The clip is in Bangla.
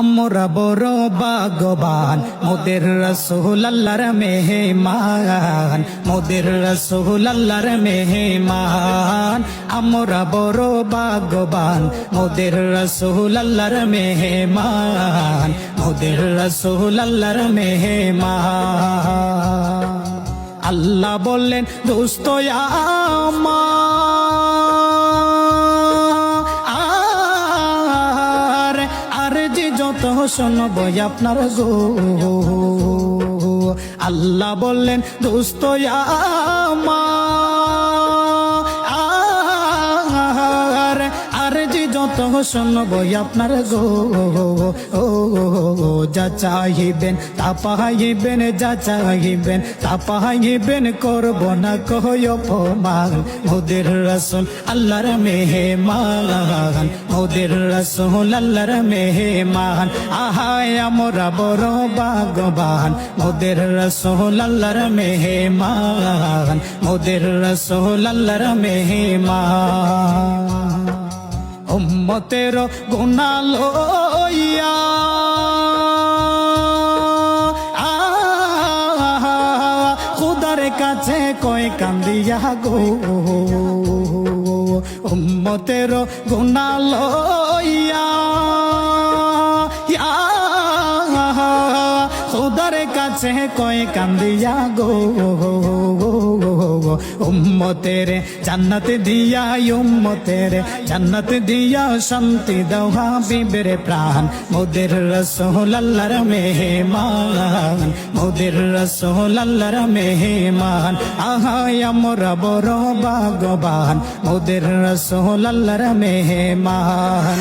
আমরা বড় ভাগ্যবান মোদের রাসূল আল্লাহর মেহমান, মোদের রাসূল আল্লাহর মেহমান। আমরা বড় ভাগ্যবান মোদের রাসূল আল্লাহর মেহমান, মোদের রাসূল আল্লাহর মেহমান। আল্লাহ বললেন দোস্ত আমার আর যে যত শুনব আপনার গো। আল্লাহ বললেন দোস্ত আমার আর যে যত শুনব আপনার গো। যা চাহিবেন তা পাইবেন, যা চাহিবেন তা পাইবেন, করব না কই অপমান। মোদের রাসূল আল্লাহর মেহমান, মোদের রাসূল আল্লাহর মেহমান। আহায় আমরা বড় ভাগ্যবান মোদের রাসূল আল্লাহর মেহমান, মোদের রাসূল আল্লাহর মেহমান। উম্মতের গুনাহ লইয়া খুদার কাছে কয় কান্দিয়া গো। উম্মতের গুনাহ লইয়া খুদার কাছে কয় কান্দিয়া গো। উম্মতের জান্নাত দিয়া, উম্মতের জান্নাত দিয়া শান্তি দাও হাবিবের প্রাণ। মোদের রাসূল আল্লাহর মেহমান, মোদের রাসূল আল্লাহর মেহমান। আহায় আমরা বড় ভাগ্যবান মোদের রাসূল আল্লাহর মেহমান।